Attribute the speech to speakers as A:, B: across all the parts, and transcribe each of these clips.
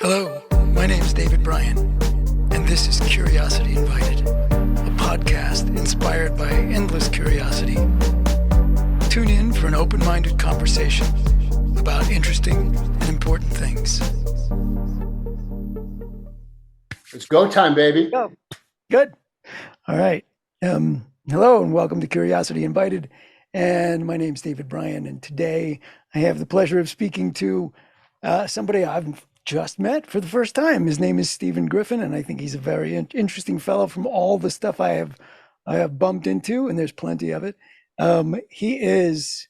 A: Hello, my name's David Bryan, and this is Curiosity Invited, a podcast inspired by endless curiosity. Tune in for an open-minded conversation about interesting and important things.
B: It's go time, baby.
A: Go. Good. All right. Hello, and welcome to Curiosity Invited. And my name's David Bryan, and today I have the pleasure of speaking to somebody I've just met for the first time. His name is Stephen Griffin, and I think he's a very interesting fellow from all the stuff I have bumped into, and there's plenty of it. He is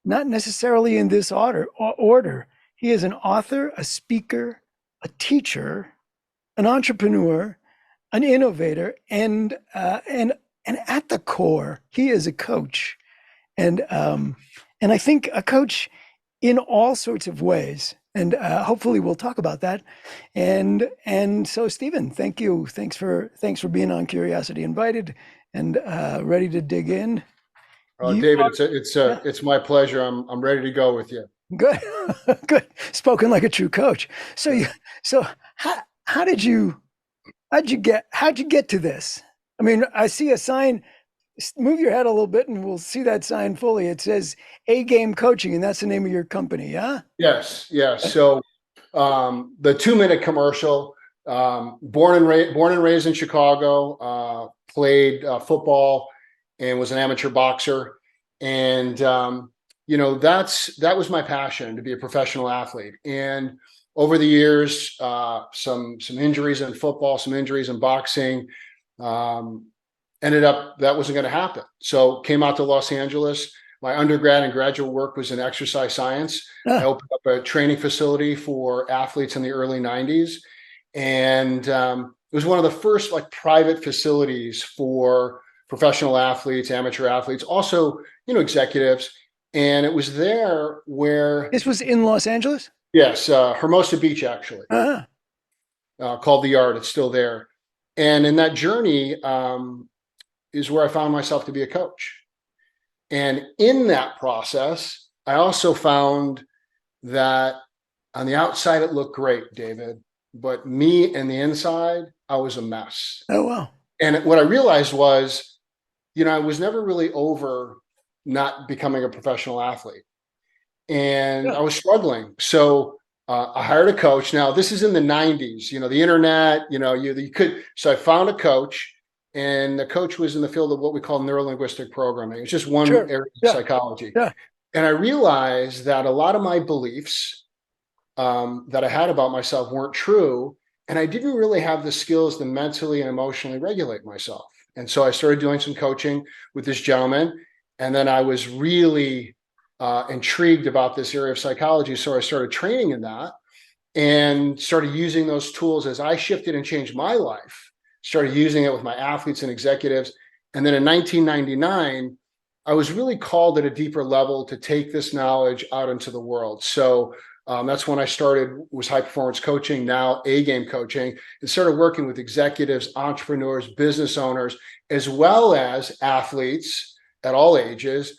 A: not necessarily in this order. He is an author, a speaker, a teacher, an entrepreneur, an innovator, and at the core, he is a coach, and I think a coach in all sorts of ways. And hopefully we'll talk about that. And so, Stephen, thank you. Thanks for being on Curiosity Invited and ready to dig in.
B: David, it's my pleasure. I'm ready to go with you.
A: Good, good. Spoken like a true coach. So how'd you get to this? I mean, I see a sign. Move your head a little bit and we'll see that sign fully. It says A-Game Coaching, and that's the name of your company, yeah?
B: Yes. So the 2-minute commercial, born and raised in Chicago, played football and was an amateur boxer. And, that was my passion, to be a professional athlete. And over the years, some injuries in football, some injuries in boxing, ended up that wasn't going to happen. So came out to Los Angeles. My undergrad and graduate work was in exercise science. I opened up a training facility for athletes in the early 90s. And it was one of the first private facilities for professional athletes, amateur athletes, also, executives. And it was there where...
A: This was in Los Angeles?
B: Yes, Hermosa Beach, actually. Called The Yard. It's still there. And in that journey, is where I found myself to be a coach. And in that process, I also found that on the outside, it looked great, David, but me and the inside, I was a mess.
A: Oh, wow.
B: And what I realized was, I was never really over not becoming a professional athlete. And I was struggling. So I hired a coach. Now, this is in the 90s, the internet, you could, so I found a coach. And the coach was in the field of what we call neuro-linguistic programming. It's just one area of psychology. Yeah. And I realized that a lot of my beliefs that I had about myself weren't true. And I didn't really have the skills to mentally and emotionally regulate myself. And so I started doing some coaching with this gentleman. And then I was really intrigued about this area of psychology. So I started training in that and started using those tools as I shifted and changed my life. Started using it with my athletes and executives. And then in 1999, I was really called at a deeper level to take this knowledge out into the world. So that's when I was high performance coaching, now A-Game Coaching, and started working with executives, entrepreneurs, business owners, as well as athletes at all ages.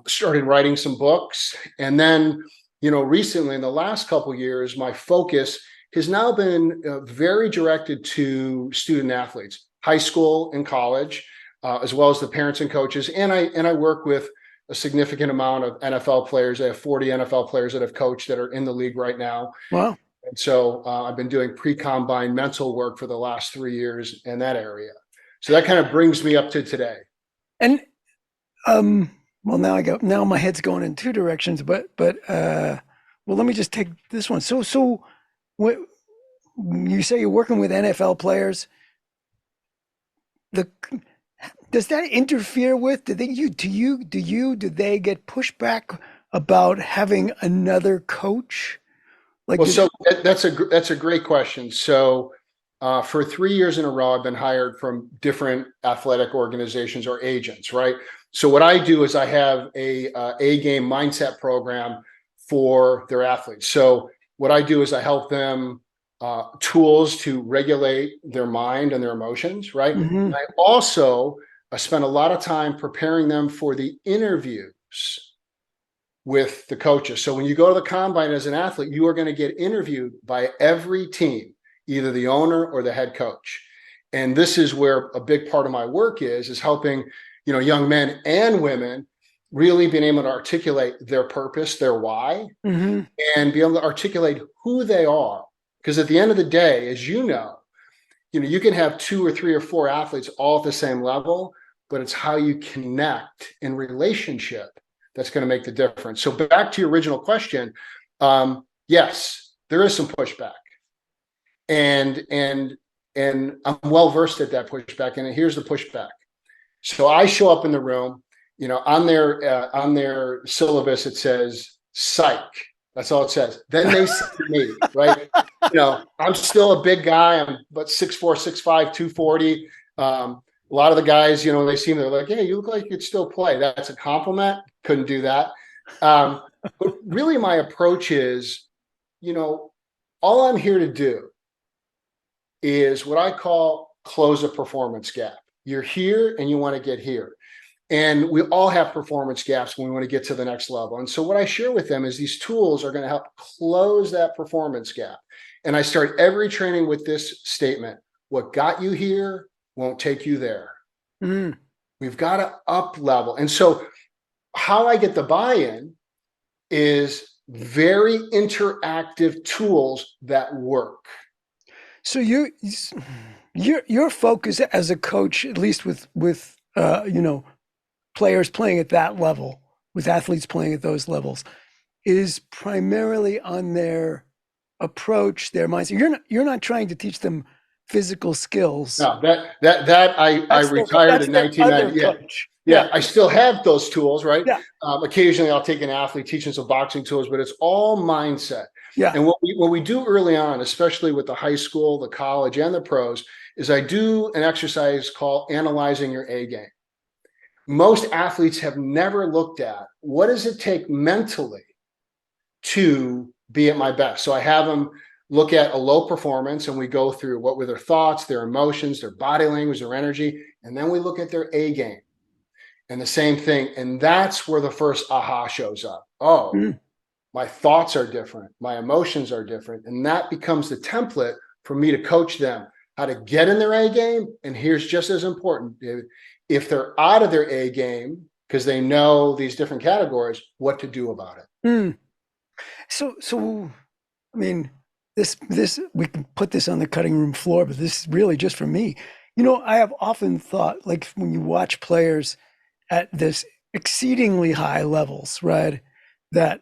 B: Started writing some books. And then, recently in the last couple of years, my focus has now been very directed to student athletes, high school and college, as well as the parents and coaches. And I work with a significant amount of NFL players. I have 40 NFL players that I've coached that are in the league right now.
A: Wow.
B: And so I've been doing pre-combine mental work for the last 3 years in that area. So that kind of brings me up to today.
A: And well, now my head's going in two directions, but well, let me just take this one. So what you say you're working with NFL players, does that interfere with, do they get pushback about having another coach?
B: That's a great question. So for 3 years in a row, I've been hired from different athletic organizations or agents, right? So what I do is I have a game mindset program for their athletes. So what I do is I help them tools to regulate their mind and their emotions, right? Mm-hmm. And I also spend a lot of time preparing them for the interviews with the coaches. So when you go to the combine as an athlete, you are going to get interviewed by every team, either the owner or the head coach. And this is where a big part of my work is helping, young men and women really being able to articulate their purpose, their why, and be able to articulate who they are. Because at the end of the day, as you know, you can have 2 or 3 or 4 athletes all at the same level, but it's how you connect in relationship that's going to make the difference. So back to your original question, yes, there is some pushback, and I'm well versed at that pushback. And here's the pushback. So I show up in the room, on their syllabus it says psych. That's all it says. Then they see me, right? I'm still a big guy. I'm about 6'4", 6'5", 240. A lot of the guys, they see me, they're like, "Hey, you look like you could still play." That's a compliment. Couldn't do that. But really my approach is, all I'm here to do is what I call close a performance gap. You're here and you want to get here. And we all have performance gaps when we want to get to the next level. And so what I share with them is these tools are going to help close that performance gap. And I start every training with this statement: what got you here won't take you there. We've got to up level. And so how I get the buy-in is very interactive tools that work.
A: So your focus as a coach, at least with players playing at that level, with athletes playing at those levels, is primarily on their approach, their mindset. You're not trying to teach them physical skills.
B: No, I retired in 1990. Yeah, I still have those tools, right?
A: Yeah.
B: Occasionally I'll take an athlete, teaching some boxing tools, but it's all mindset.
A: Yeah.
B: And what we do early on, especially with the high school, the college, and the pros, is I do an exercise called analyzing your A game. Most athletes have never looked at what does it take mentally to be at my best. So I have them look at a low performance, and we go through what were their thoughts, their emotions, their body language, their energy, and then we look at their A game. And the same thing. And that's where the first aha shows up. My thoughts are different. My emotions are different. And that becomes the template for me to coach them how to get in their A game. And here's just as important, David, if they're out of their A game, because they know these different categories, what to do about it.
A: So, I mean, this, we can put this on the cutting room floor, but this is really just for me. I have often thought, like, when you watch players at this exceedingly high levels, right, that,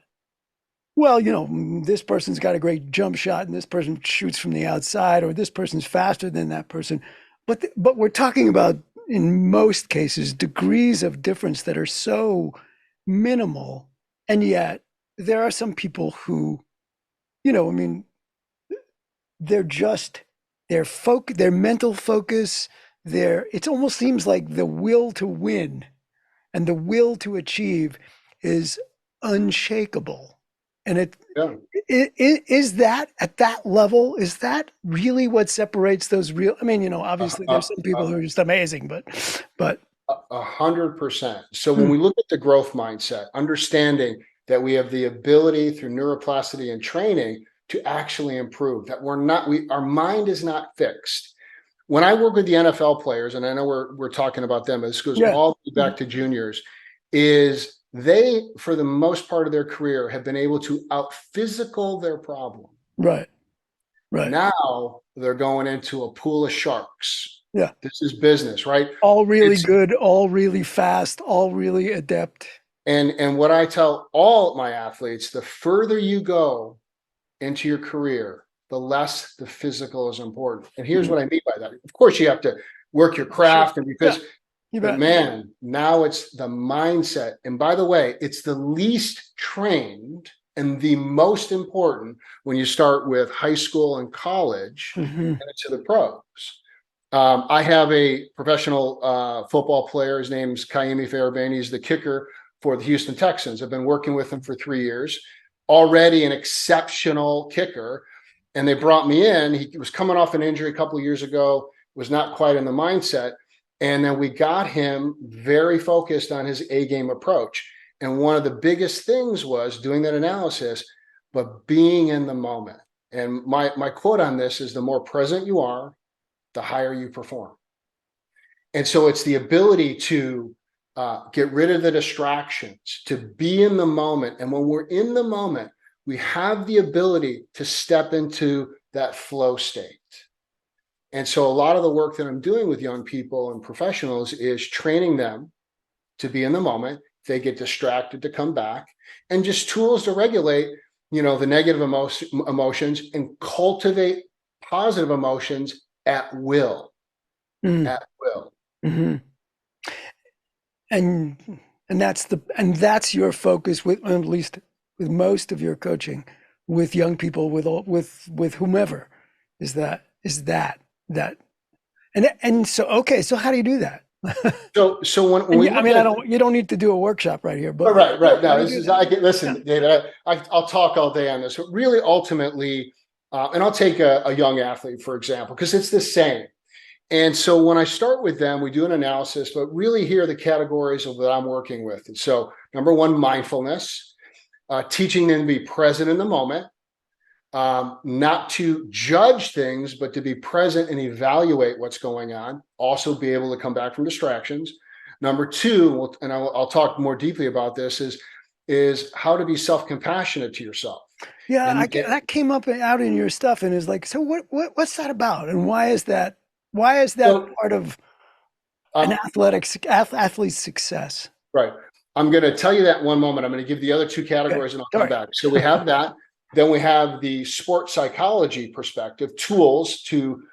A: well, this person's got a great jump shot and this person shoots from the outside, or this person's faster than that person. But we're talking about, in most cases, degrees of difference that are so minimal. And yet there are some people who, they're just, their mental focus, it almost seems like the will to win and the will to achieve is unshakable. And is that at that level, is that really what separates those real? I mean, obviously there's some people who are just amazing, but
B: 100%. So when we look at the growth mindset, understanding that we have the ability through neuroplasticity and training to actually improve, that our mind is not fixed. When I work with the NFL players, and I know we're talking about them, but this goes all the way back to juniors, is they, for the most part of their career, have been able to out-physical their problem.
A: Right.
B: Now they're going into a pool of sharks.
A: Yeah.
B: This is business, right?
A: All really good, all really fast, all really adept.
B: And what I tell all my athletes, the further you go into your career, the less the physical is important. And here's what I mean by that. Of course, you have to work your craft, and because but man, now it's the mindset. And by the way, it's the least trained and the most important when you start with high school and college and into the pros. I have a professional football player. His name's Kaimi Farabani. He's the kicker for the Houston Texans. I've been working with him for 3 years. Already an exceptional kicker. And they brought me in. He was coming off an injury a couple of years ago, was not quite in the mindset. And then we got him very focused on his A-game approach. And one of the biggest things was doing that analysis, but being in the moment. And my quote on this is, the more present you are, the higher you perform. And so it's the ability to get rid of the distractions, to be in the moment. And when we're in the moment, we have the ability to step into that flow state. And so a lot of the work that I'm doing with young people and professionals is training them to be in the moment. If they get distracted, to come back, and just tools to regulate, the negative emotions and cultivate positive emotions at will.
A: Mm.
B: At will.
A: Mm-hmm. And that's your focus, with at least with most of your coaching with young people, with whomever, is that and so, okay, so how do you do that?
B: So when
A: And
B: we
A: yeah, I
B: look
A: mean,
B: at
A: you don't need to do a workshop right here, but
B: right
A: how
B: now,
A: do you
B: this
A: do
B: is,
A: that?
B: listen,
A: Yeah.
B: David, I'll talk all day on this, but really ultimately, and I'll take a young athlete, for example, because it's the same. And so when I start with them, we do an analysis, but really here are the categories that I'm working with. And so number one, mindfulness, teaching them to be present in the moment, not to judge things, but to be present and evaluate what's going on. Also be able to come back from distractions. Number two, and I'll talk more deeply about this, is how to be self-compassionate to yourself.
A: Yeah,
B: And
A: that came up out in your stuff, and is like, so what's that about, and why is that
B: so,
A: part of an
B: um,
A: athlete's success?
B: right. I'm going to tell you that in one moment. I'm going to give the other two
A: Okay,
B: categories and I'll
A: all
B: come
A: right.
B: back. So we have that. Then we have the sports psychology perspective, tools to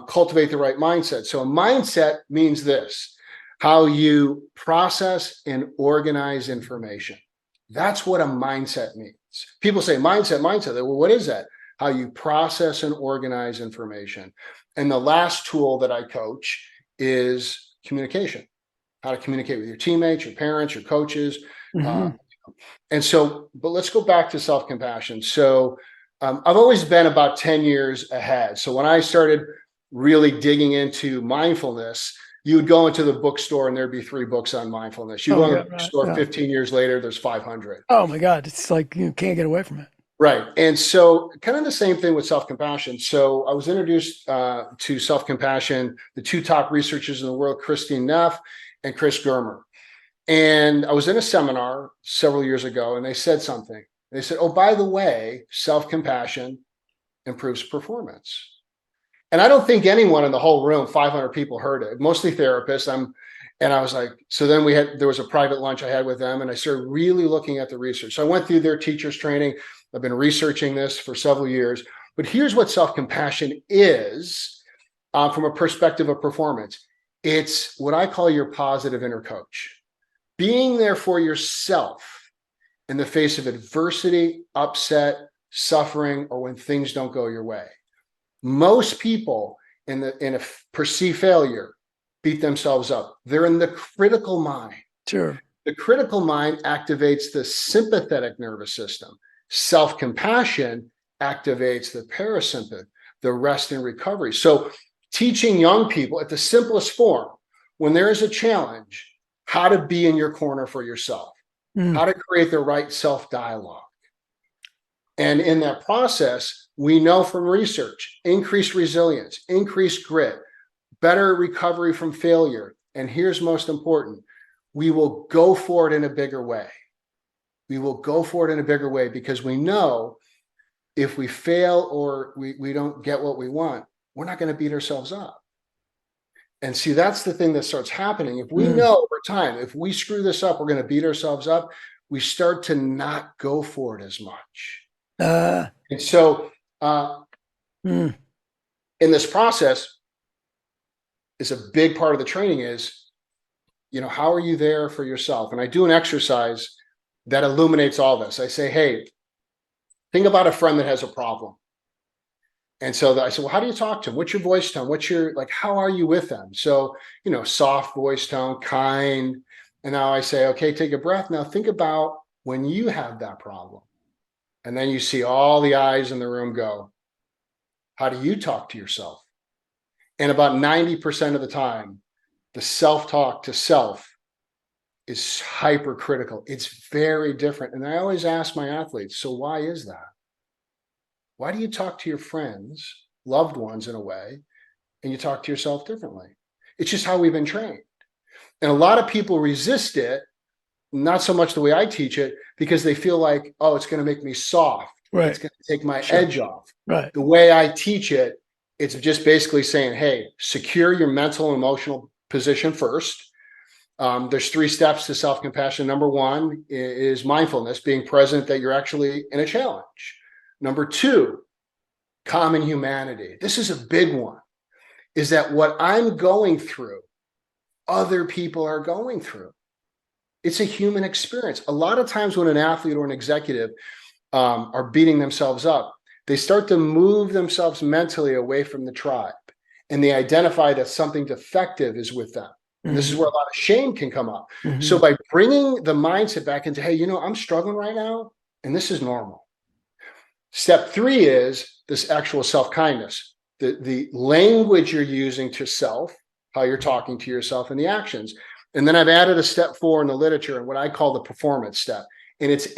B: cultivate the right mindset. So a mindset means this: how you process and organize information. That's what a mindset means. People say mindset, mindset. Well, what is that? How you process and organize information. And the last tool that I coach is communication. How to communicate with your teammates, your parents, your coaches. Uh,
A: Mm-hmm.
B: and so, but let's go back to self-compassion. So I've always been about 10 years ahead. So when I started really digging into mindfulness, you would go into the bookstore and there'd be 3 books on mindfulness. You
A: Oh
B: go in
A: yeah,
B: the
A: right.
B: bookstore
A: Yeah.
B: 15 years later, there's 500.
A: Oh my God, it's like you can't get away from it.
B: Right. And so kind of the same thing with self-compassion. So I was introduced to self-compassion, the 2 top researchers in the world, Christine Neff and Chris Germer. And I was in a seminar several years ago, and they said something. They said, oh, by the way, self-compassion improves performance. And I don't think anyone in the whole room, 500 people, heard it, mostly therapists. And I was like, so then there was a private lunch I had with them, and I started really looking at the research. So I went through their teachers training. I've been researching this for several years. But here's what self-compassion is from a perspective of performance. It's what I call your positive inner coach. Being there for yourself in the face of adversity, upset, suffering, or when things don't go your way. Most people in a perceived failure beat themselves up. They're in the critical mind.
A: Sure.
B: The critical mind activates the sympathetic nervous system. Self-compassion activates the parasympathetic, the rest and recovery. So teaching young people at the simplest form, when there is a challenge, how to be in your corner for yourself,
A: Mm.
B: how to create the right self-dialogue. And in that process, we know from research, increased resilience, increased grit, better recovery from failure. And here's most important, we will go for it in a bigger way. We will go for it in a bigger way because we know if we fail or we don't get what we want, we're not going to beat ourselves up. And see, that's the thing that starts happening. If we
A: Mm.
B: know over time, if we screw this up, we're going to beat ourselves up, we start to not go for it as much. And so
A: Mm.
B: in this process, is a big part of the training is, how are you there for yourself? And I do an exercise that illuminates all this. I say, hey, think about a friend that has a problem. And so I said, well, how do you talk to them? What's your voice tone? How are you with them? So, soft voice tone, kind. And now I say, okay, take a breath. Now think about when you have that problem. And then you see all the eyes in the room go, how do you talk to yourself? And about 90% of the time, the self-talk to self is hypercritical. It's very different. And I always ask my athletes, so why is that? Why do you talk to your friends, loved ones in a way, and you talk to yourself differently? It's just how we've been trained. And a lot of people resist it, not so much the way I teach it, because they feel like, oh, it's going to make me soft.
A: Right.
B: It's going to take my
A: Sure.
B: edge off.
A: Right.
B: The way I teach it, it's just basically saying, hey, secure your mental and emotional position first. There's 3 steps to self-compassion. Number 1 is mindfulness, being present that you're actually in a challenge. Number 2, common humanity. This is a big one, is that what I'm going through, other people are going through. It's a human experience. A lot of times when an athlete or an executive are beating themselves up, they start to move themselves mentally away from the tribe, and they identify that something defective is with them. And this is where a lot of shame can come up. So by bringing the mindset back into, hey, I'm struggling right now, and this is normal. Step 3 is this actual self-kindness, the language you're using to self, how you're talking to yourself, and the actions. And then I've added a step 4 in the literature, and what I call the performance step. And it's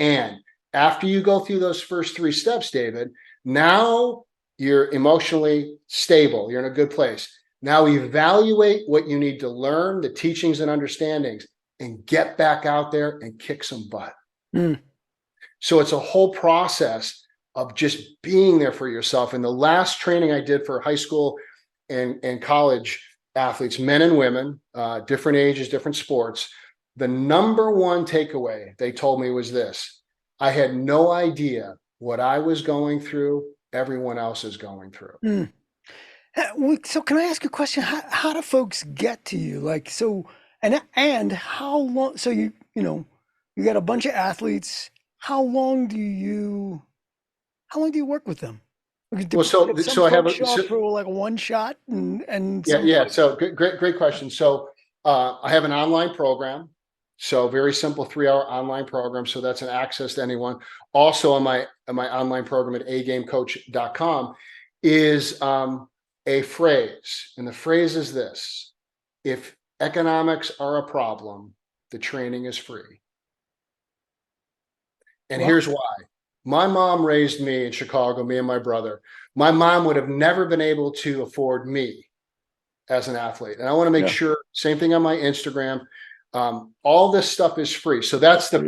B: after you go through those first 3 steps, David, now you're emotionally stable. You're in a good place. Now evaluate what you need to learn, the teachings and understandings, and get back out there and kick some butt. So it's a whole process of just being there for yourself. And the last training I did for high school and college athletes, men and women, different ages, different sports, the number 1 takeaway they told me was this: I had no idea what I was going through, everyone else is going through.
A: So can I ask a question? How do folks get to you? Like, so, and how long, so you got a bunch of athletes. How long do you work with them?
B: Well,
A: If some
B: so I have
A: folks show up for like a one shot and some
B: yeah.
A: folks,
B: So great question. So I have an online program. So very simple 3-hour online program. So that's an access to anyone. Also on my online program at agamecoach.com is a phrase. And the phrase is this: if economics are a problem, the training is free. And here's why. My mom raised me in Chicago, me and my brother. My mom would have never been able to afford me as an athlete. And I want to make sure, same thing on my Instagram, all this stuff is free. So that's the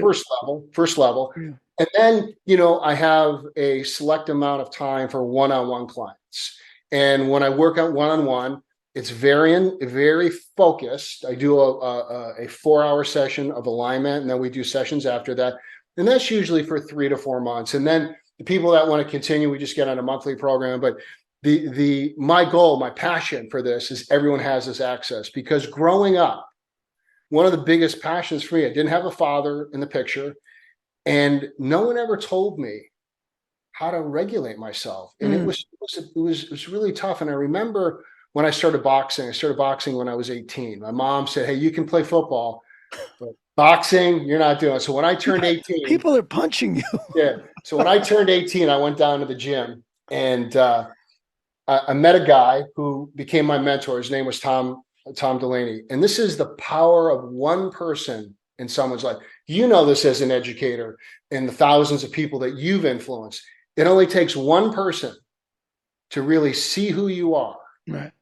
B: first level. And then, I have a select amount of time for one-on-one clients. And when I work out one-on-one, it's very focused. I do a 4-hour session of alignment, and then we do sessions after that. And that's usually for 3 to 4 months. And then the people that want to continue, we just get on a monthly program. But my goal, my passion for this is everyone has this access, because growing up, one of the biggest passions for me, I didn't have a father in the picture, and no one ever told me how to regulate myself. And it was really tough. And I remember when I started boxing when I was 18. My mom said, hey, you can play football, but boxing, you're not doing it. So when I turned 18,
A: people are punching you.
B: yeah. So when I turned 18, I went down to the gym, and I met a guy who became my mentor. His name was Tom Delaney. And this is the power of one person in someone's life. This as an educator and the thousands of people that you've influenced. It only takes one person to really see who you are,
A: right,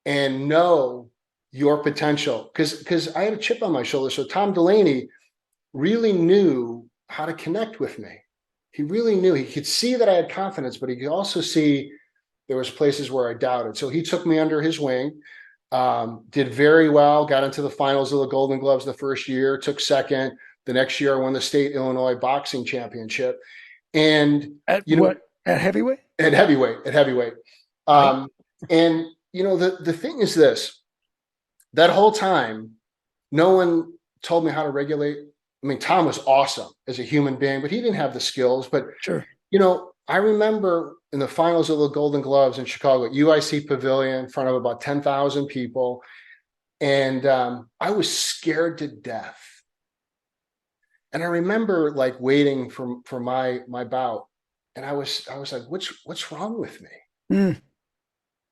B: and know your potential. Because I had a chip on my shoulder. So Tom Delaney really knew how to connect with me. He really knew. He could see that I had confidence, but he could also see there was places where I doubted. So he took me under his wing, did very well, got into the finals of the Golden Gloves the first year, took second. The next year I won the state Illinois boxing championship. And
A: at heavyweight?
B: At heavyweight. And the thing is this: that whole time, no one told me how to regulate. I mean, Tom was awesome as a human being, but he didn't have the skills. But
A: sure,
B: I remember in the finals of the Golden Gloves in Chicago at UIC Pavilion in front of about 10,000 people, and I was scared to death. And I remember like waiting for my bout, and I was like, what's wrong with me?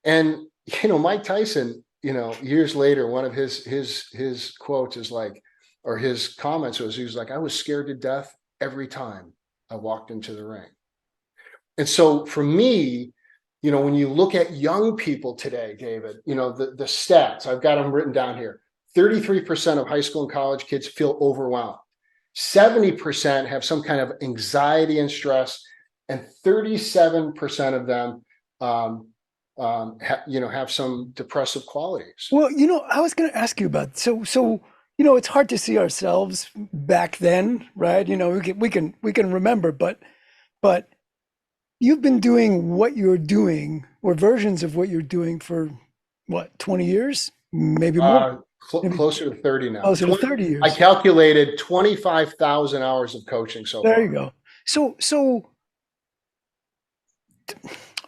B: And Mike Tyson, years later, one of his quotes is like, or his comments was, he was like, I was scared to death every time I walked into the ring. And so for me, when you look at young people today, David, the stats, I've got them written down here. 33% of high school and college kids feel overwhelmed. 70% have some kind of anxiety and stress, and 37% of them have some depressive qualities.
A: Well, I was going to ask you about, so it's hard to see ourselves back then, right? We can remember, but you've been doing what you're doing, or versions of what you're doing, for what, 20 years, maybe more, maybe
B: Closer to 30 now.
A: closer to 30
B: I
A: years.
B: calculated 25,000 hours of coaching so
A: There you
B: far.
A: go. So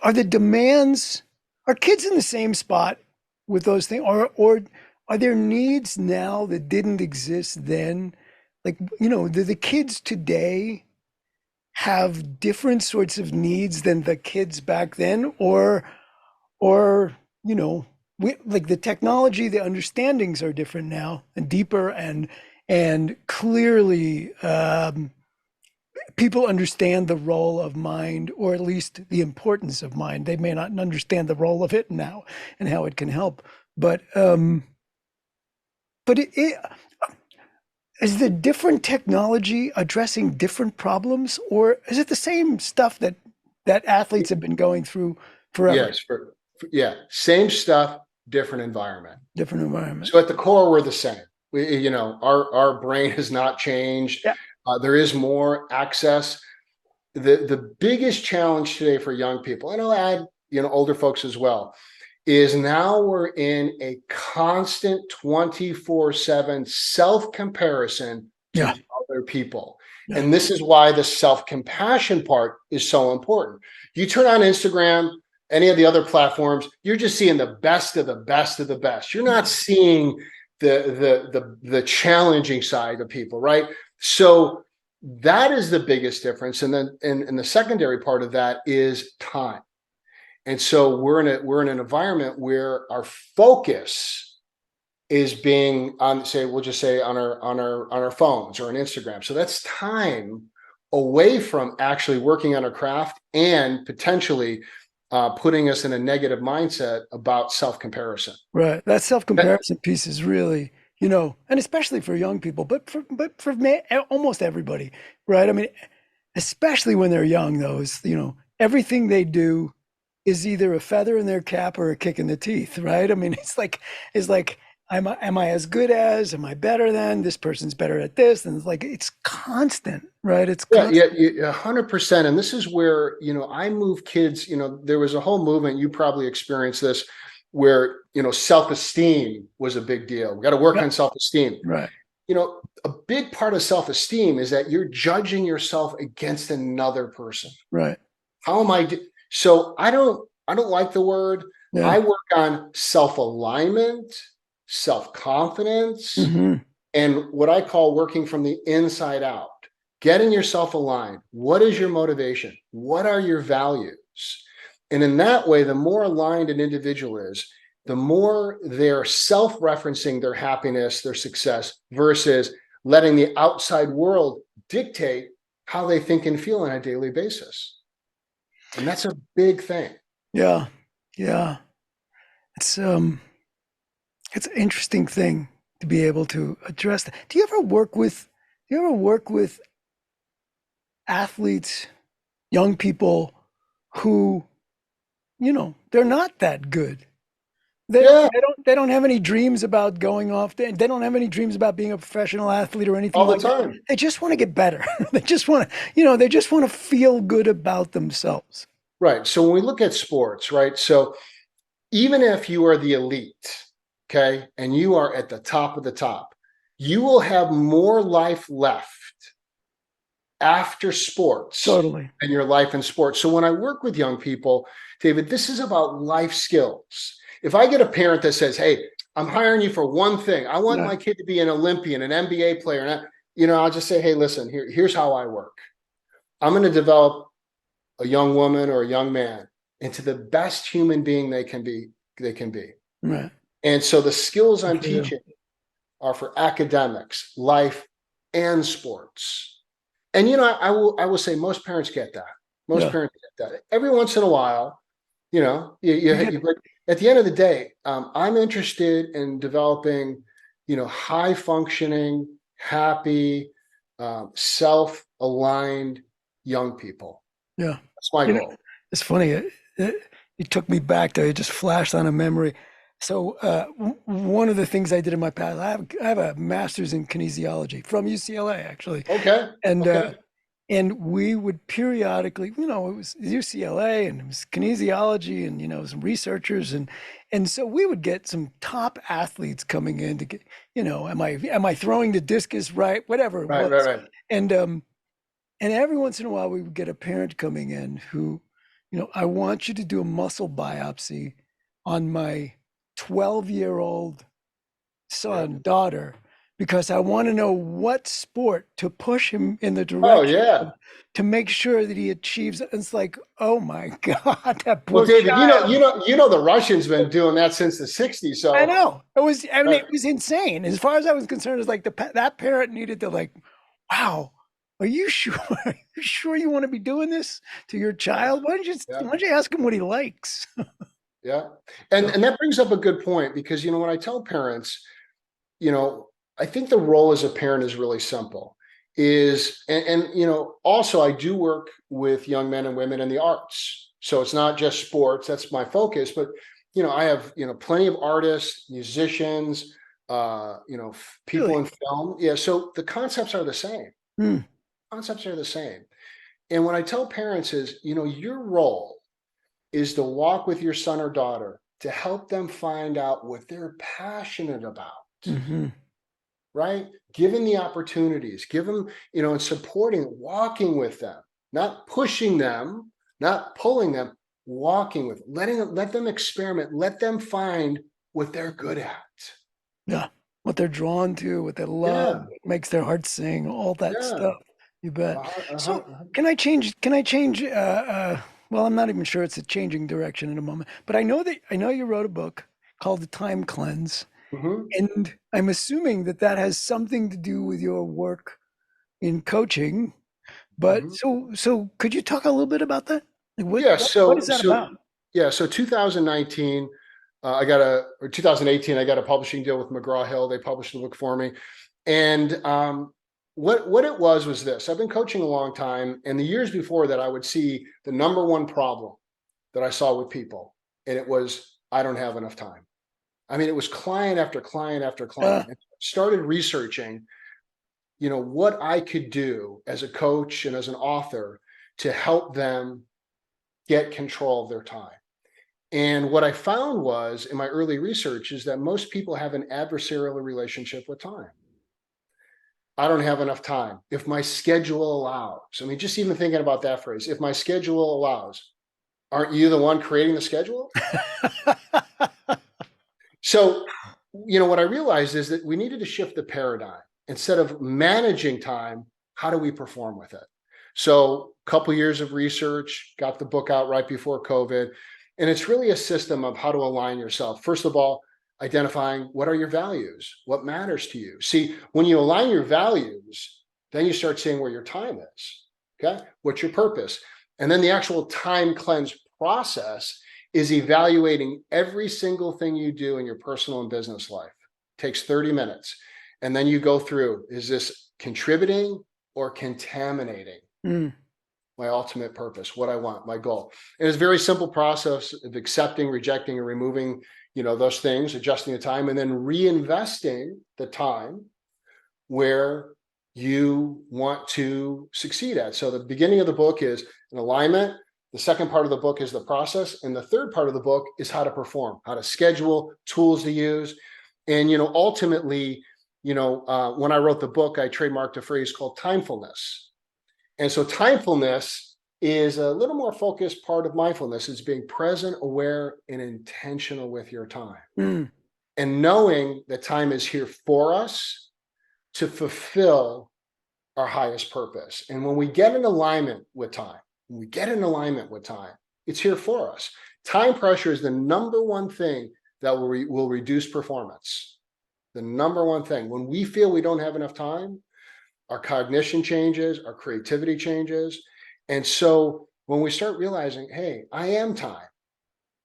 A: are the demands, are kids in the same spot with those things, or are there needs now that didn't exist then? Like, do the kids today have different sorts of needs than the kids back then, or like the technology, the understandings are different now and deeper, and clearly people understand the role of mind, or at least the importance of mind. They may not understand the role of it now and how it can help, but is the different technology addressing different problems, or is it the same stuff that athletes have been going through forever?
B: Yes, same stuff, different environment.
A: Different environment.
B: So at the core, we're the same. Our brain has not changed.
A: Yeah.
B: There is more access. The biggest challenge today for young people, and I'll add, older folks as well, is now we're in a constant 24/7 self-comparison to
A: Yeah.
B: other people.
A: Yeah.
B: And this is why the self-compassion part is so important. You turn on Instagram, any of the other platforms, you're just seeing the best of the best of the best. You're not seeing the challenging side of people, right? So that is the biggest difference. And then and the secondary part of that is time. And so we're in an environment where our focus is being on, we'll just say on our phones or on Instagram. So that's time away from actually working on a craft, and potentially putting us in a negative mindset about self-comparison.
A: Right. That self-comparison piece is really, and especially for young people, but for almost everybody, right? I mean, especially when they're young, those, everything they do is either a feather in their cap or a kick in the teeth, right? I mean, it's like, am I as good as, am I better than, this person's better at this? And it's constant, right? It's constant.
B: Yeah, 100%. And this is where, I move kids, there was a whole movement, you probably experienced this, where, self-esteem was a big deal. We got to work on self-esteem.
A: Right.
B: A big part of self-esteem is that you're judging yourself against another person.
A: Right.
B: How am I? So I don't like the word.
A: Yeah.
B: I work on self-alignment, self-confidence, and what I call working from the inside out, getting yourself aligned. What is your motivation? What are your values? And in that way, the more aligned an individual is, the more they're self-referencing their happiness, their success, versus letting the outside world dictate how they think and feel on a daily basis. And that's a big thing.
A: Yeah. Yeah. It's an interesting thing to be able to address that. Do you ever work with athletes, young people who, they're not that good? They don't have any dreams about going off. They don't have any dreams about being a professional athlete or anything
B: all the
A: like
B: time.
A: that. They just want to get better. They just want to feel good about themselves.
B: Right. So when we look at sports, right? So even if you are the elite, okay, and you are at the top of the top, you will have more life left after sports
A: Totally.
B: than your life in sports. So when I work with young people, David, this is about life skills. If I get a parent that says, hey, I'm hiring you for one thing, I want my kid to be an Olympian, an NBA player, and I'll just say, hey, listen, here's how I work. I'm going to develop a young woman or a young man into the best human being they can be.
A: Right.
B: And so the skills I'm teaching are for academics, life, and sports. And I will say most parents get that. Most
A: Yeah.
B: parents get that. Every once in a while,
A: You get,
B: but at the end of the day, I'm interested in developing, high functioning, happy, self-aligned young people.
A: yeah.
B: That's my
A: You know,
B: goal.
A: it's funny. It took me back there. It just flashed on a memory. So one of the things I did in my past, I have a master's in kinesiology from UCLA, actually,
B: Okay.
A: and
B: Okay.
A: we would periodically, it was UCLA and it was kinesiology, and some researchers, and so we would get some top athletes coming in to get, am I throwing the discus right, whatever it
B: Right. Right.
A: was,
B: Right.
A: and every once in a while we would get a parent coming in who, I want you to do a muscle biopsy on my 12-year-old
B: Right.
A: son, daughter, because I want to know what sport to push him in the
B: Oh
A: direction of
B: yeah.
A: to make sure that he achieves it. It's like, oh my God, that
B: Well,
A: poor
B: David,
A: child.
B: the Russians been doing that since the '60s.
A: I
B: So,
A: know. I mean,
B: right.
A: it was insane. As far as I was concerned, it's like that parent needed to like, wow, are you sure? Are you sure you want to be doing this to your
B: Yeah.
A: child?
B: Yeah.
A: Why don't you ask him what he likes?
B: Yeah. And
A: So,
B: and that brings up a good point because when I tell parents, you know, I think the role as a parent is really simple. Also I do work with young men and women in the arts. So it's not just sports, that's my focus, but I have, plenty of artists, musicians, people
A: really,
B: in film. Yeah. So the concepts are the same.
A: hmm,
B: Concepts are the same. And what I tell parents is, your role is to walk with your son or daughter to help them find out what they're passionate about,
A: hmm,
B: right? Given the opportunities, give them, and supporting, walking with them, not pushing them, not pulling them, walking with, let them experiment, let them find what they're good at.
A: yeah, what they're drawn to, what they love,
B: Yeah,
A: what makes their heart sing, all that
B: yeah,
A: stuff. You bet.
B: uh-huh, uh-huh,
A: So
B: uh-huh.
A: can I change? Can I change? Well, I'm not even sure it's a changing direction in a moment, but I know you wrote a book called The Time Cleanse,
B: Mm-hmm,
A: and I'm assuming that has something to do with your work in coaching. But
B: mm-hmm.
A: so could you talk a little bit about that? Like
B: Yeah,
A: what is that about?
B: so 2019, or 2018, I got a publishing deal with McGraw-Hill. They published the book for me. And what it was this. I've been coaching a long time, and the years before that, I would see the number one problem that I saw with people, and it was, I don't have enough time. I mean, it was client after client after
A: Uh,
B: client. And started researching, what I could do as a coach and as an author to help them get control of their time. And what I found was in my early research is that most people have an adversarial relationship with time. I don't have enough time. If my schedule allows, I mean, just even thinking about that phrase, if my schedule allows, aren't you the one creating the schedule? So, what I realized is that we needed to shift the paradigm. Instead of managing time, how do we perform with it? So, a couple years of research, got the book out right before COVID, and it's really a system of how to align yourself. First of all, identifying what are your values, what matters to you. See, when you align your values, then you start seeing where your time is. Okay, what's your purpose? And then the actual time cleanse process is evaluating every single thing you do in your personal and business life. It takes 30 minutes. And then you go through, is this contributing or contaminating
A: mm,
B: my ultimate purpose, what I want, my goal? And it's a very simple process of accepting, rejecting, and removing, those things, adjusting the time, and then reinvesting the time where you want to succeed at. So the beginning of the book is an alignment. The second part of the book is the process. And the third part of the book is how to perform, how to schedule, tools to use. And, ultimately, when I wrote the book, I trademarked a phrase called timefulness. And so timefulness is a little more focused part of mindfulness. It's being present, aware, and intentional with your time.
A: mm,
B: And knowing that time is here for us to fulfill our highest purpose. And when we get in alignment with time, it's here for us. Time pressure is the number one thing that will reduce performance. The number one thing, when we feel we don't have enough time, our cognition changes, our creativity changes. And so when we start realizing, hey, I am time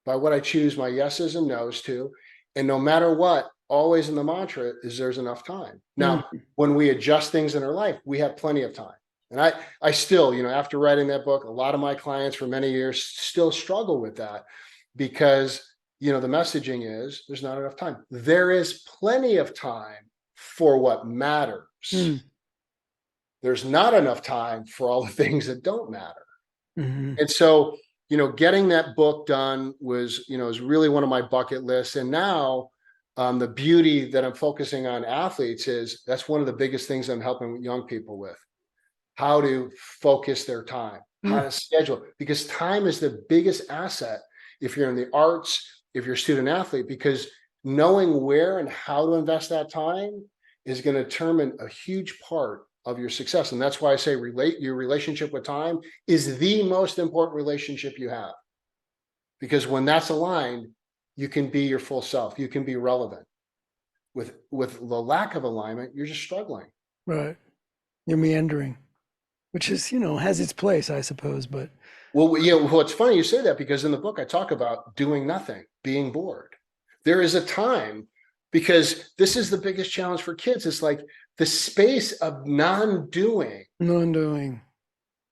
B: by what I choose my yeses and nos to, and no matter what, always in the mantra is there's enough time. Now,
A: Mm.
B: when we adjust things in our life, we have plenty of time. And I still, after writing that book, a lot of my clients for many years still struggle with that because, the messaging is there's not enough time. There is plenty of time for what matters.
A: Mm.
B: There's not enough time for all the things that don't matter.
A: Mm-hmm.
B: And so, getting that book done was really one of my bucket lists. And now the beauty that I'm focusing on athletes is that's one of the biggest things I'm helping young people with, how to focus their time, how
A: Mm.
B: to schedule, because time is the biggest asset if you're in the arts, if you're a student athlete, because knowing where and how to invest that time is going to determine a huge part of your success. And that's why I say your relationship with time is the most important relationship you have. Because when that's aligned, you can be your full self. You can be relevant. With the lack of alignment, you're just struggling.
A: Right. You're meandering, which is, has its place, I suppose, but
B: Well, it's funny you say that because in the book I talk about doing nothing, being bored. There is a time because this is the biggest challenge for kids. It's like the space of non-doing
A: non-doing.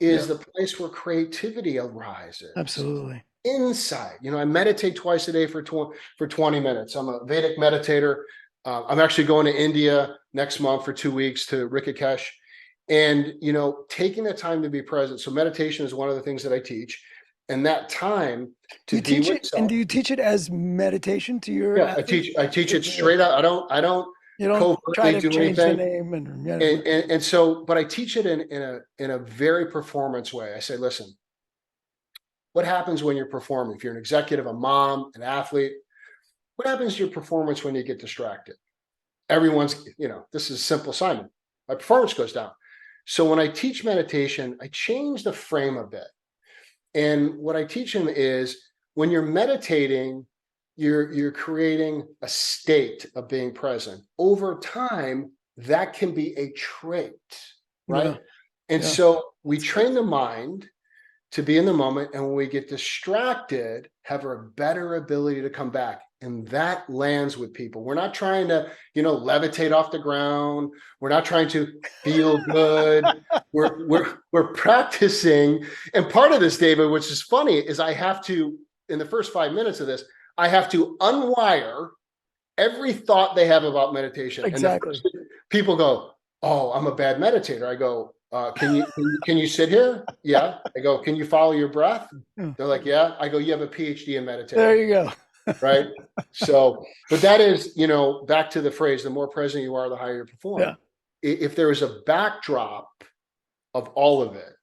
B: is
A: Yeah,
B: the place where creativity arises
A: absolutely.
B: inside. I meditate twice a day for 20 minutes. I'm a Vedic meditator. I'm actually going to India next month for 2 weeks to Rishikesh. And, taking the time to be present. So meditation is one of the things that I teach. And that time to
A: You
B: be
A: teach
B: with
A: it, and
B: self.
A: do you teach it as meditation to your
B: Yeah, I
A: athletes?
B: teach I teach it
A: It's a,
B: straight up. I don't
A: you don't try
B: covertly
A: to
B: do
A: change the
B: anything.
A: name and
B: And so, but I teach it in a very performance way. I say, listen, what happens when you're performing? If you're an executive, a mom, an athlete, what happens to your performance when you get distracted? This is simple Simon. My performance goes down. So when I teach meditation, I change the frame a bit. And what I teach them is when you're meditating, you're creating a state of being present. Over time, that can be a trait,
A: yeah,
B: right? And
A: yeah.
B: so we
A: It's good.
B: train the mind to be in the moment. And when we get distracted, have a better ability to come back. And that lands with people. We're not trying to, levitate off the ground. We're not trying to feel good. We're practicing. And part of this, David, which is funny, is I have to, in the first 5 minutes of this, I have to unwire every thought they have about meditation. And the
A: Exactly.
B: first people go, "Oh, I'm a bad meditator." I go, can you sit here? Yeah. I go, "Can you follow your breath?"
A: Yeah.
B: They're like, "Yeah." I go, "You have a PhD in
A: There
B: meditating."
A: you go.
B: Right. So, but that is, back to the phrase, the more present you are, the higher you
A: Yeah.
B: perform. If there is a backdrop of all of it,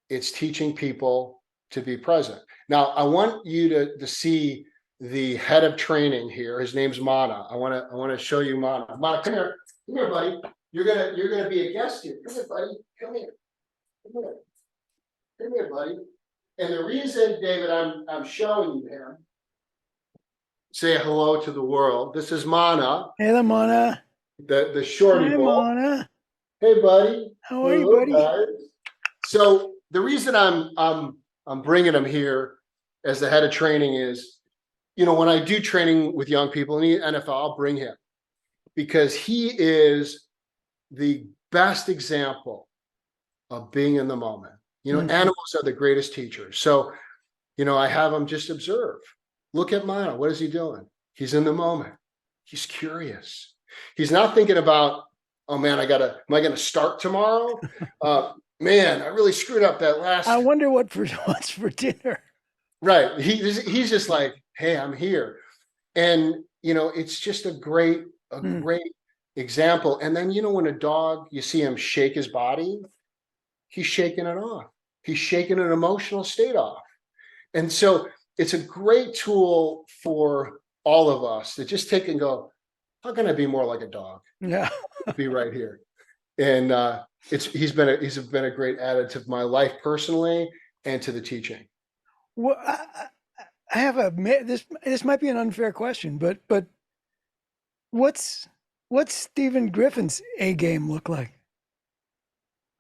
B: it's teaching people to be present. Now, I want you to see the head of training here. His name's Mana. I want to show you Mana. Mana, come here, buddy. You're gonna be a guest here. Come here, buddy. Come here. Come here. Come here, buddy. And the reason, David, I'm showing you him, say hello to the world. This is Mana,
A: Hey, Lamona.
B: the shorty
A: Hi,
B: bull.
A: Mona.
B: Hey, buddy.
A: How are you,
B: Hello,
A: buddy?
B: guys. So the reason I'm bringing him here as the head of training is, when I do training with young people in the NFL, I'll bring him because he is the best example of being in the moment.
A: Mhm.
B: Animals are the greatest teachers. So, I have him just observe. Look at Mano. What is he doing? He's in the moment. He's curious. He's not thinking about, oh man, am I gonna start tomorrow? Man, I really screwed up that
A: I
B: last.
A: wonder what's for dinner.
B: Right. He's just like, hey, I'm here. And it's just a
A: Mm.
B: great example. And then when a dog, you see him shake his body, he's shaking it off. He's shaking an emotional state off. And so it's a great tool for all of us to just take and go, how can I be more like a dog?
A: Yeah.
B: Be right here. And he's been a great added to my life personally and to the teaching.
A: Well, I have this. This might be an unfair question, but what's what's Stephen Griffin's A game look like?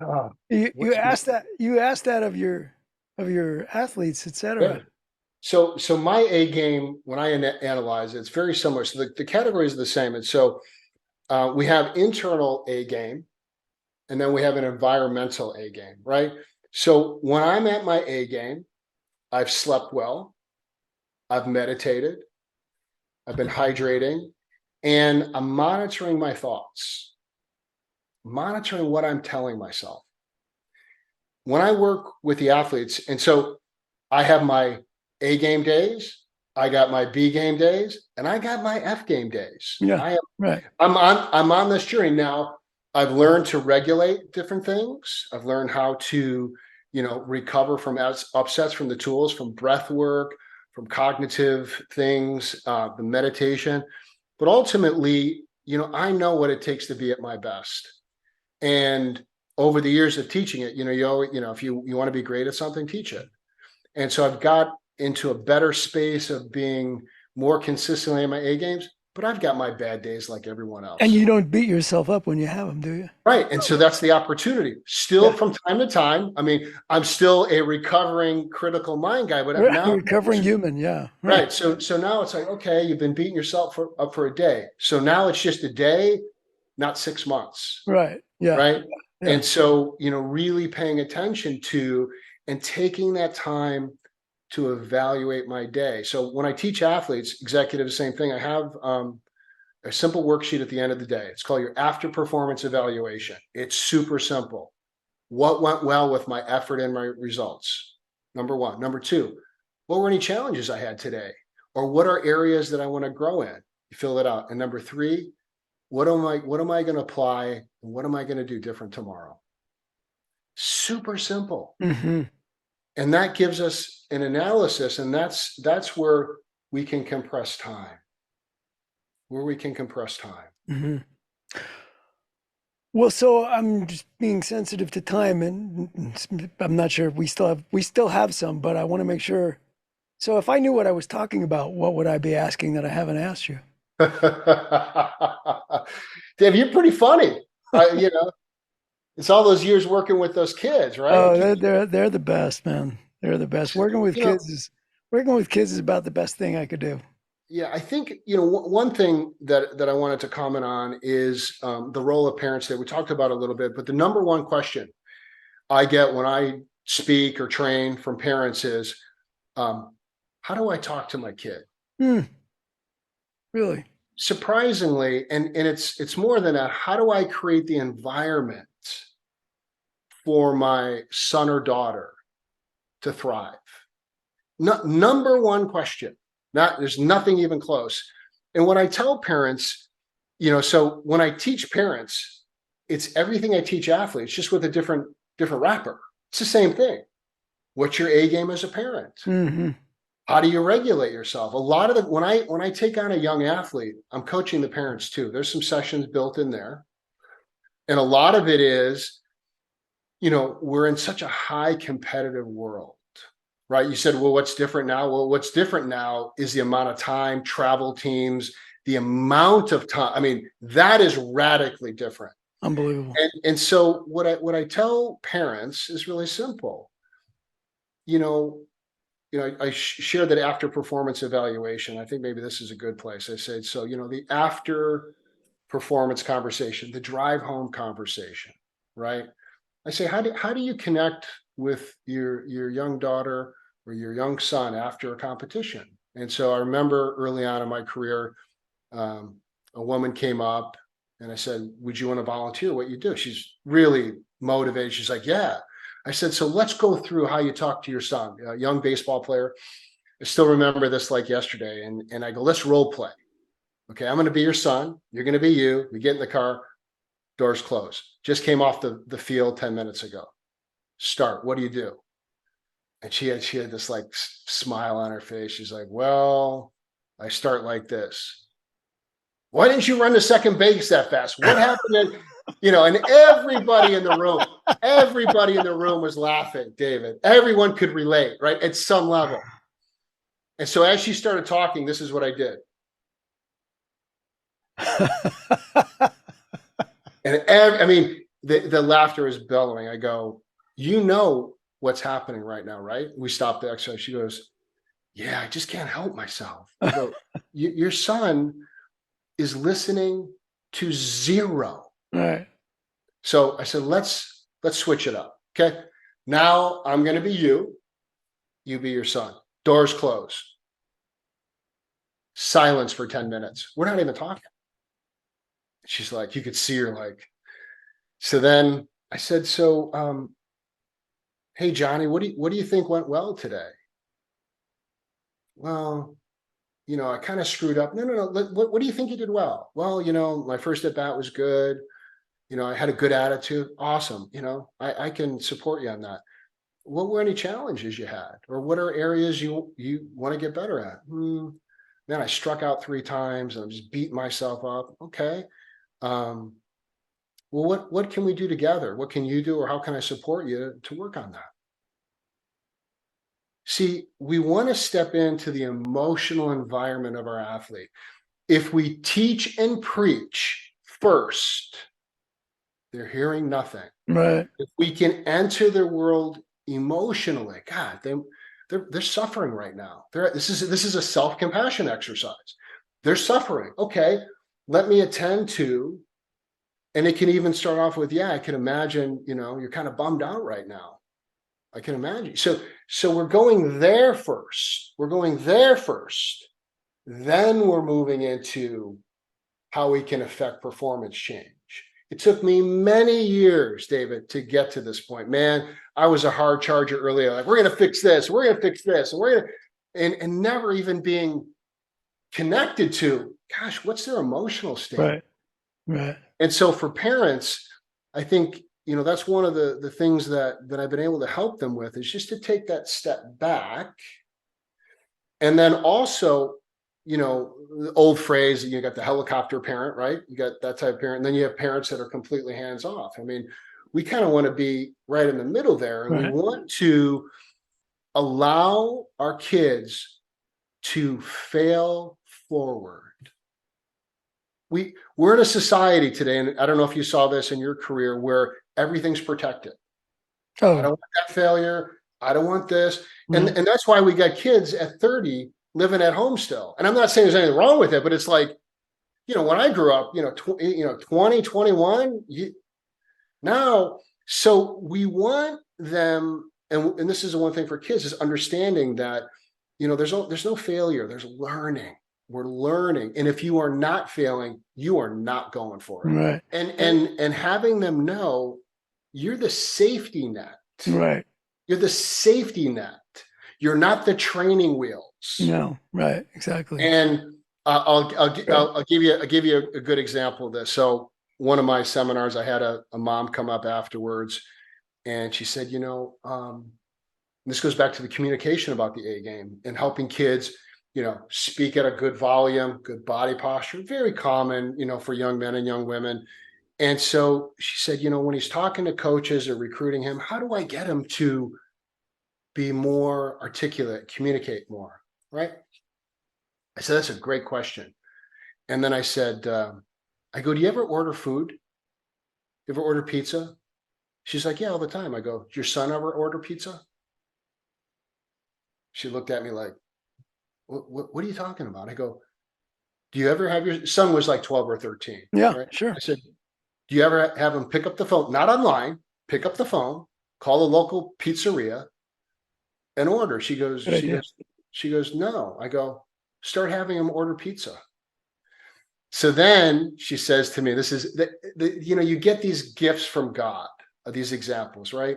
B: Oh,
A: You
B: what's
A: asked that of your athletes,
B: yeah.
A: etc.
B: So my A game, when I analyze it, it's very similar. So the categories are the same. And so we have internal A game, and then we have an environmental A game, right? So when I'm at my A game, I've slept well, I've meditated, I've been hydrating, and I'm monitoring my thoughts, monitoring what I'm telling myself. When I work with the athletes, and so I have my A game days, I got my B game days, and I got my F game days.
A: Yeah, right.
B: I'm on this journey now. I've learned to regulate different things. I've learned how to, recover from upsets from the tools, from breath work, from cognitive things, the meditation. But ultimately, I know what it takes to be at my best. And over the years of teaching it, if you want to be great at something, teach it. And so I've got into a better space of being more consistently in my A games, but I've got my bad days like everyone
A: And
B: else.
A: you don't beat yourself up when you have them, do you?
B: Right. And so that's the opportunity. Still
A: Yeah.
B: from time to time. I mean, I'm still a recovering critical mind guy, but now
A: Recovering human. Yeah. Right.
B: right. So now it's like, okay, you've been beating yourself up for a day. So now it's just a day, not 6 months.
A: Right. Yeah.
B: Right.
A: Yeah.
B: And so, really paying attention to and taking that time to evaluate my day. So when I teach athletes, executives, same thing. I have a simple worksheet at the end of the day. It's called your after performance evaluation. It's super simple. What went well with my effort and my results? Number one. Number two, what were any challenges I had today? Or what are areas that I want to grow in? You fill it out. And number three, what am I going to apply and what am I going to do different tomorrow? Super simple.
A: Hmm.
B: And that gives us an analysis, and that's where we can compress time.
A: Hmm. Well, so I'm just being sensitive to time, and I'm not sure if we still have some, but I want to make sure. So if I knew what I was talking about, what would I be asking that I haven't asked you?
B: Dave, you're pretty funny. It's all those years working with those kids, right?
A: Oh, they're the best, man. They're the best.
B: You know,
A: Working with kids is about the best thing I could do.
B: yeah, I think one thing that I wanted to comment on is the role of parents that we talked about a little bit. But the number one question I get when I speak or train from parents is, um, how do I talk to my kid?
A: Hmm, really?
B: Surprisingly, and it's more than that. How do I create the environment for my son or daughter to thrive? Number one question. Not there's nothing even close. And when I tell parents, so when I teach parents, it's everything I teach athletes, just with a different wrapper. It's the same thing. What's your A game as a parent?
A: Hmm.
B: How do you regulate yourself? A lot of the when I take on a young athlete, I'm coaching the parents too. There's some sessions built in there. And a lot of it is, we're in such a high competitive world, right? You said, well, what's different now? Well, what's different now is the amount of time, travel teams, the amount of time. I mean, that is radically different.
A: Unbelievable.
B: And so what I tell parents is really simple. You know, I share that after performance evaluation. I think maybe this is a good place. I said, so, the after performance conversation, the drive home conversation, right? I say, how do you connect with your young daughter or your young son after a competition? And so I remember early on in my career, a woman came up and I said, would you want to volunteer what you do? She's really motivated. She's like, yeah. I said, so let's go through how you talk to your son, a young baseball player. I still remember this like yesterday. And I go, let's role play. Okay, I'm going to be your son. You're going to be you. We get in the car, doors closed. Just came off the field 10 minutes ago. Start. What do you do? And she had this like smile on her face. She's like, well, I start like this. Why didn't you run to second base that fast? What happened? And everybody in the room was laughing, David. Everyone could relate, right? At some level. And so as she started talking, this is what I did. And I mean, the laughter is bellowing. I go, you know what's happening right now, right? We stopped the exercise. She goes, yeah, I just can't help myself. I go, your son is listening to zero.
A: Right.
B: So I said, let's switch it up. Okay. Now I'm going to be you. You be your son. Doors closed. Silence for 10 minutes. We're not even talking. She's like, you could see her like, so then I said, so, hey, Johnny, what do you think went well today? Well, I kind of screwed up. No. What do you think you did well? Well, my first at bat was good. I had a good attitude. Awesome. I can support you on that. What were any challenges you had, or what are areas you want to get better at? Man, I struck out 3 times and I'm just beating myself up. Okay. Well, what can we do together? What can you do, or how can I support you to work on that? See, we want to step into the emotional environment of our athlete. If we teach and preach first, they're hearing nothing.
A: Right.
B: If we can enter their world emotionally, God, they're suffering right now. This is a self-compassion exercise. They're suffering. Okay, let me attend to, and it can even start off with, yeah, I can imagine, you're kind of bummed out right now. I can imagine. So we're going there first. Then we're moving into how we can affect performance change. It took me many years, David, to get to this point. Man, I was a hard charger earlier. Like, we're going to fix this. We're going to fix this. And we're going to, and never even being connected to, gosh, what's their emotional state?
A: Right. Right.
B: And so for parents, I think, that's one of the things that I've been able to help them with, is just to take that step back. And then also, the old phrase, you got the helicopter parent, right? You got that type of parent. And then you have parents that are completely hands off. I mean, we kind of want to be right in the middle there. And
A: Right.
B: we want to allow our kids to fail forward. We're in a society today, and I don't know if you saw this in your career, where everything's protected.
A: Oh.
B: I don't want that failure. I don't want this. And that's why we got kids at 30 living at home still. And I'm not saying there's anything wrong with it, but it's like, when I grew up, 20, 21, now, so we want them, and this is the one thing for kids, is understanding that, there's no failure, there's learning. We're learning. And if you are not failing, you are not going for it.
A: Right.
B: And having them know you're the safety net.
A: Right.
B: You're the safety net. You're not the training wheels.
A: No. Right. Exactly.
B: And I'll give you a good example of this. So one of my seminars, I had a mom come up afterwards, and she said, this goes back to the communication about the A game and helping kids, speak at a good volume, good body posture, very common, for young men and young women. And so she said, when he's talking to coaches or recruiting him, how do I get him to be more articulate, communicate more? Right. I said, that's a great question. And then I said, I go, do you ever order food? You ever order pizza? She's like, yeah, all the time. I go, did your son ever order pizza? She looked at me like, what are you talking about? I go, do you ever have, your son was like 12 or 13.
A: Yeah,
B: right?
A: sure.
B: I said, do you ever have him pick up the phone, not online, pick up the phone, call the local pizzeria and order? She goes, no. I go, start having him order pizza. So then she says to me, this is you get these gifts from God, these examples, right?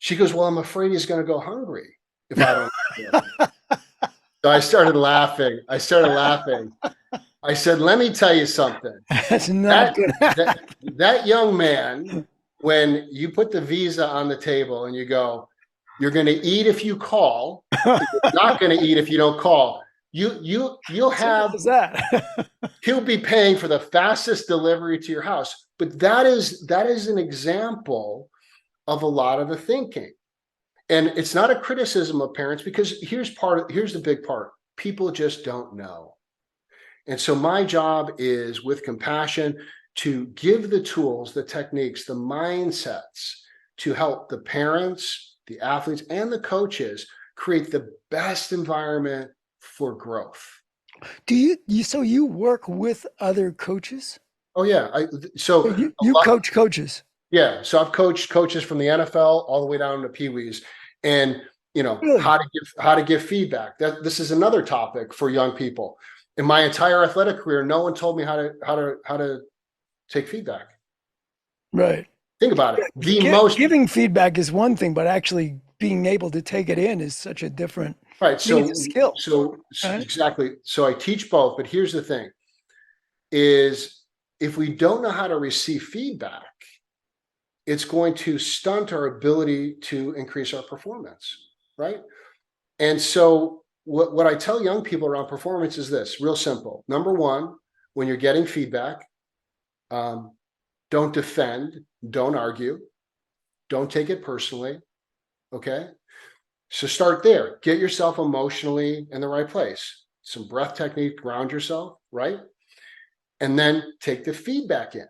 B: She goes, well, I'm afraid he's going to go hungry if I don't. So I started laughing. I said, let me tell you something.
A: That's not good.
B: That young man, when you put the visa on the table and you go, you're going to eat if you call, you're not going to eat if you don't call. You'll have
A: that.
B: He'll be paying for the fastest delivery to your house. But that is an example of a lot of the thinking. And it's not a criticism of parents, because here's the big part. People just don't know. And so my job is, with compassion, to give the tools, the techniques, the mindsets to help the parents, the athletes, and the coaches create the best environment for growth.
A: Do you work with other coaches?
B: Oh yeah.
A: So you coach coaches.
B: Yeah. So I've coached coaches from the NFL all the way down to Pee Wees, and
A: Really?
B: how to give feedback. This is another topic for young people. In my entire athletic career, no one told me how to take feedback.
A: Right.
B: Think about it.
A: Giving feedback is one thing, but actually being able to take it in is such a different.
B: Right.
A: I think it's a skill. Right?
B: Exactly. So I teach both, but here's the thing: is if we don't know how to receive feedback, it's going to stunt our ability to increase our performance, right? And so what I tell young people around performance is this: real simple. Number one, when you're getting feedback, don't defend, don't argue, don't take it personally. Okay. So start there. Get yourself emotionally in the right place. Some breath technique, ground yourself, right? And then take the feedback in.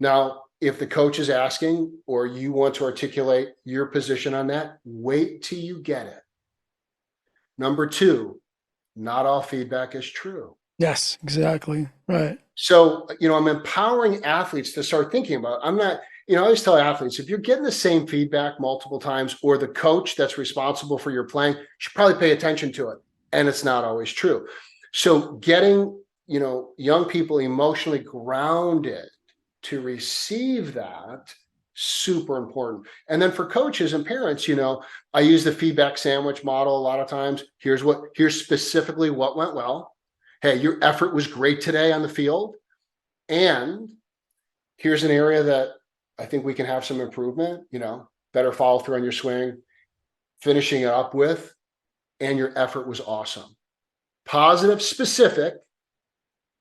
B: Now, if the coach is asking or you want to articulate your position on that, wait till you get it. Number two, not all feedback is true.
A: Yes, exactly. Right.
B: So, I'm empowering athletes to start thinking about it. I'm not, I always tell athletes, if you're getting the same feedback multiple times, or the coach that's responsible for your playing should probably pay attention to it. And it's not always true. So getting, young people emotionally grounded to receive that, super important. And then for coaches and parents, I use the feedback sandwich model a lot of times. Here's specifically what went well. Hey, your effort was great today on the field. And here's an area that I think we can have some improvement, better follow through on your swing, finishing it up with, and your effort was awesome. Positive, specific,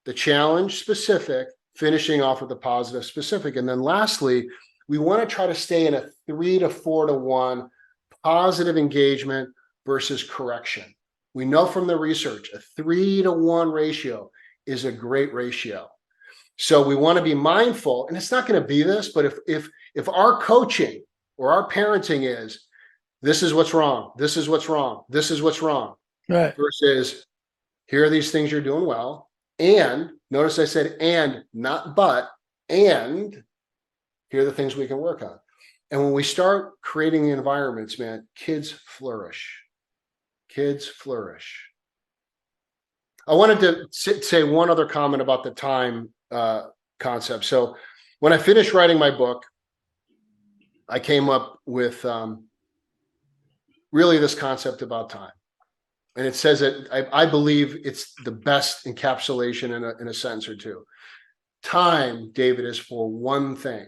B: the challenge, specific, finishing off with the positive, specific. And then lastly, we want to try to stay in a 3 to 4 to 1 positive engagement versus correction. We know from the research, a 3 to 1 ratio is a great ratio. So we want to be mindful, and it's not going to be this, but if our coaching or our parenting is, this is what's wrong, this is what's wrong, this is what's wrong,
A: right,
B: versus here are these things you're doing well, and notice I said and, not but, and here are the things we can work on. And when we start creating the environments, man, kids flourish. Kids flourish. I wanted to say one other comment about the time concept. So when I finished writing my book, I came up with really this concept about time. And it says that I believe it's the best encapsulation in a sentence or two. Time, David, is for one thing: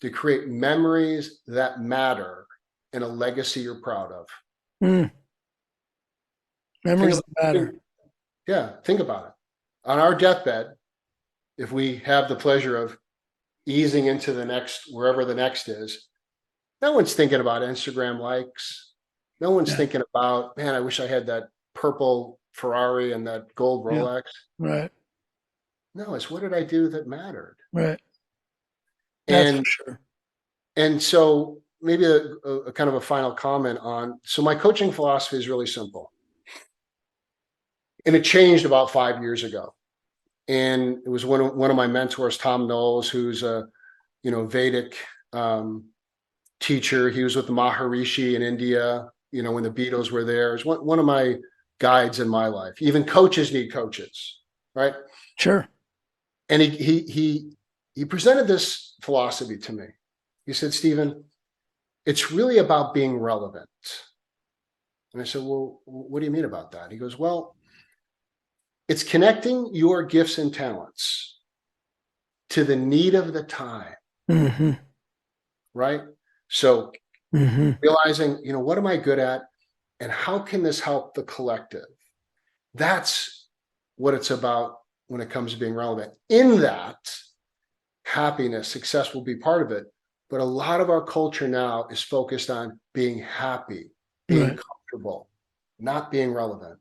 B: to create memories that matter and a legacy you're proud of.
A: Memories that matter.
B: Think about it. On our deathbed, if we have the pleasure of easing into the next, wherever the next is, no one's thinking about Instagram likes. No one's thinking about, man, I wish I had that purple Ferrari and that gold Rolex.
A: Right.
B: No, it's what did I do that mattered?
A: Right. That's for sure.
B: And so maybe a kind of a final comment on, so my coaching philosophy is really simple. And it changed about 5 years ago. And it was one of my mentors, Tom Knowles, who's a, Vedic teacher. He was with the Maharishi in India, when the Beatles were there. It's one of my guides in my life. Even coaches need coaches, right?
A: Sure.
B: And he presented this philosophy to me. He said, Stephen, it's really about being relevant. And I said, well, what do you mean about that? He goes, well, it's connecting your gifts and talents to the need of the time.
A: Mm-hmm.
B: Right? So realizing, what am I good at and how can this help the collective? That's what it's about when it comes to being relevant. In that, happiness, success will be part of it. But a lot of our culture now is focused on being happy, being comfortable, not being relevant.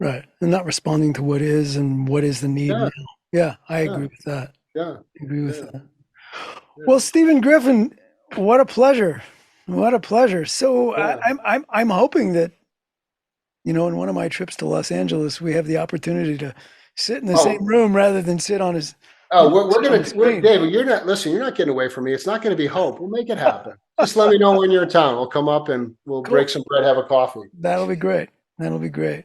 A: Right. And not responding to what is and what is the need now.
B: Yeah,
A: Yeah, I
B: yeah,
A: agree with that.
B: yeah,
A: I agree with
B: yeah,
A: that.
B: yeah.
A: Well, Stephen Griffin, what a pleasure. What a pleasure. So
B: Yeah.
A: I'm hoping that, in one of my trips to Los Angeles, we have the opportunity to sit in the same
B: Oh,
A: room rather than sit on his,
B: we're
A: sit on the screen.
B: David. You're not listen. You're not getting away from me. It's not going to be hope. We'll make it happen. Just let me know when you're in town. We'll come up and we'll break
A: Cool.
B: some bread, have a coffee.
A: That'll be great. That'll be great.